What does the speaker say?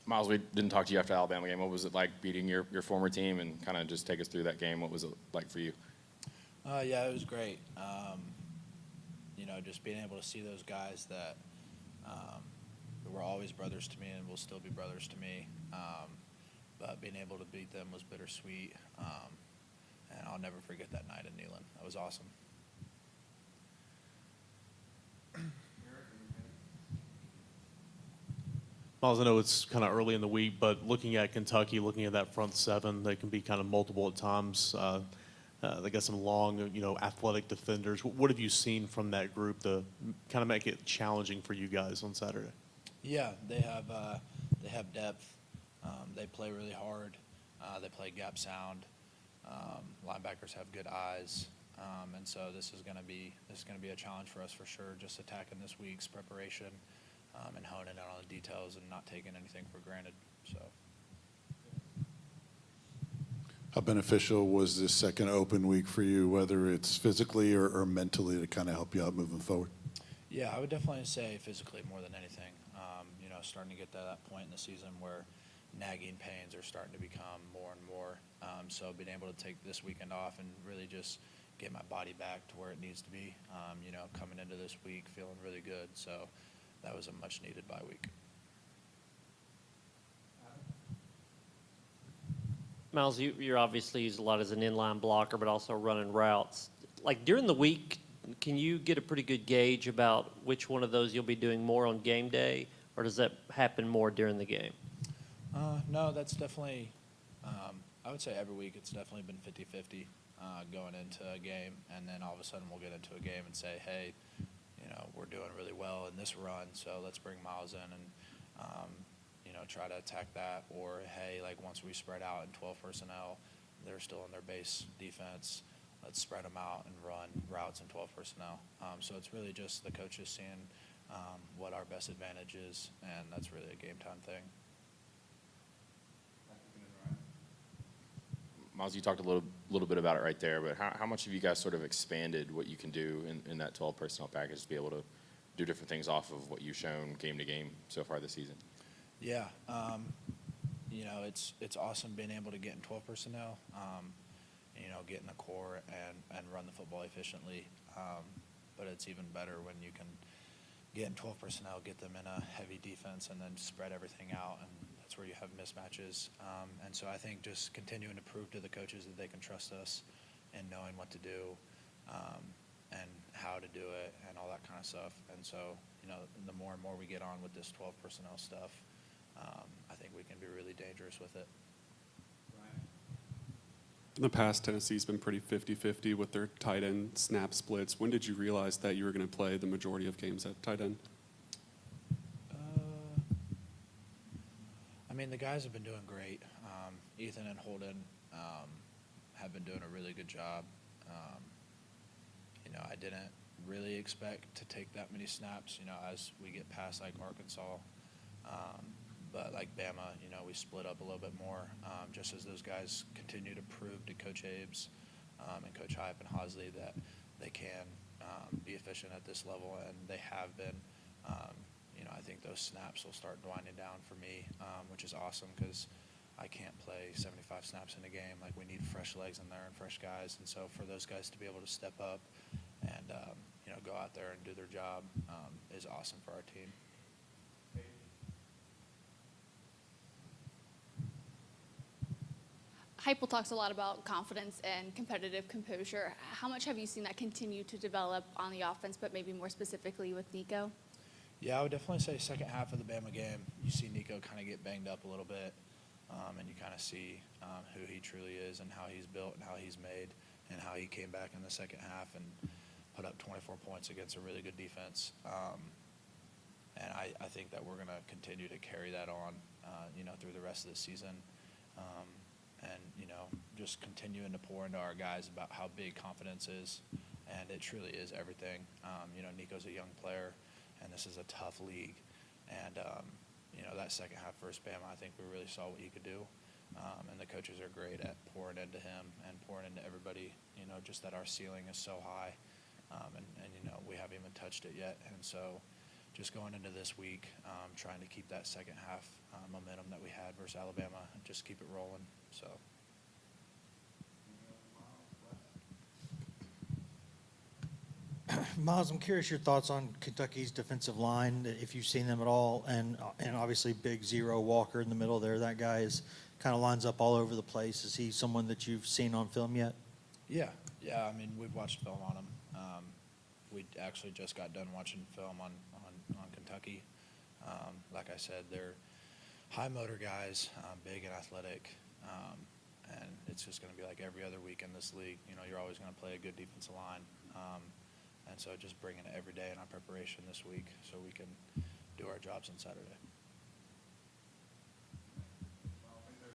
Miles, we didn't talk to you after the Alabama game. What was it like beating your former team, and kind of just take us through that game? What was it like for you? Yeah, it was great. Just being able to see those guys that were always brothers to me and will still be brothers to me. But being able to beat them was bittersweet. And I'll never forget that night in Neyland. That was awesome. Miles, I know it's kind of early in the week, but looking at Kentucky, looking at that front seven, they can be kind of multiple at times. They got some long, athletic defenders. What have you seen from that group to kind of make it challenging for you guys on Saturday? Yeah, they have depth. They play really hard. They play gap sound. Linebackers have good eyes, and so this is going to be a challenge for us for sure. Just attacking this week's preparation and honing in on the details and not taking anything for granted. So. How beneficial was this second open week for you, whether it's physically or mentally, to kind of help you out moving forward? Yeah, I would definitely say physically more than anything. Starting to get to that point in the season where nagging pains are starting to become more and more. So being able to take this weekend off and really just get my body back to where it needs to be, coming into this week feeling really good. So that was a much needed bye week. Miles, you're obviously used a lot as an inline blocker, but also running routes. Like during the week, can you get a pretty good gauge about which one of those you'll be doing more on game day, or does that happen more during the game? No, that's definitely, I would say every week it's definitely been 50-50 going into a game, and then all of a sudden we'll get into a game and say, hey, we're doing really well in this run, so let's bring Miles in and, try to attack that. Or, hey, like once we spread out in 12 personnel, they're still in their base defense. Let's spread them out and run routes in 12 personnel. So it's really just the coaches seeing what our best advantage is, and that's really a game time thing. Miles, you talked a little bit about it right there, but how much have you guys sort of expanded what you can do in that 12 personnel package to be able to do different things off of what you've shown game to game so far this season? Yeah, it's awesome being able to get in 12 personnel, get in the core and run the football efficiently. But it's even better when you can get in 12 personnel, get them in a heavy defense, and then spread everything out, and that's where you have mismatches. And so I think just continuing to prove to the coaches that they can trust us and knowing what to do and how to do it and all that kind of stuff. And so, the more and more we get on with this 12 personnel stuff, I think we can be really dangerous with it. In the past, Tennessee's been pretty 50-50 with their tight end snap splits. When did you realize that you were going to play the majority of games at tight end? The guys have been doing great. Ethan and Holden have been doing a really good job. I didn't really expect to take that many snaps, as we get past like Arkansas. But like Bama, we split up a little bit more just as those guys continue to prove to Coach Abe's and Coach Hype and Hosley that they can be efficient at this level, and they have been. I think those snaps will start winding down for me, which is awesome because I can't play 75 snaps in a game. Like, we need fresh legs in there and fresh guys, and so for those guys to be able to step up and go out there and do their job is awesome for our team. Heupel talks a lot about confidence and competitive composure. How much have you seen that continue to develop on the offense, but maybe more specifically with Nico? Yeah, I would definitely say second half of the Bama game, you see Nico kind of get banged up a little bit, and you kind of see who he truly is and how he's built and how he's made and how he came back in the second half and put up 24 points against a really good defense. And I think that we're going to continue to carry that on, through the rest of the season. And just continuing to pour into our guys about how big confidence is, and it truly is everything. Nico's a young player, and this is a tough league. And, that second half versus Bama, I think we really saw what he could do. And the coaches are great at pouring into him and pouring into everybody, just that our ceiling is so high. And we haven't even touched it yet. And so just going into this week, trying to keep that second half momentum that we had versus Alabama and just keep it rolling. So. Miles, I'm curious your thoughts on Kentucky's defensive line, if you've seen them at all, and obviously Big Zero Walker in the middle there. That guy is kind of lines up all over the place. Is he someone that you've seen on film yet? Yeah. I mean, we've watched film on him. We actually just got done watching film on Kentucky. Like I said, they're high motor guys, big and athletic, and it's just going to be like every other week in this league. You know, you're always going to play a good defensive line. And so just bringing it every day in our preparation this week so we can do our jobs on Saturday.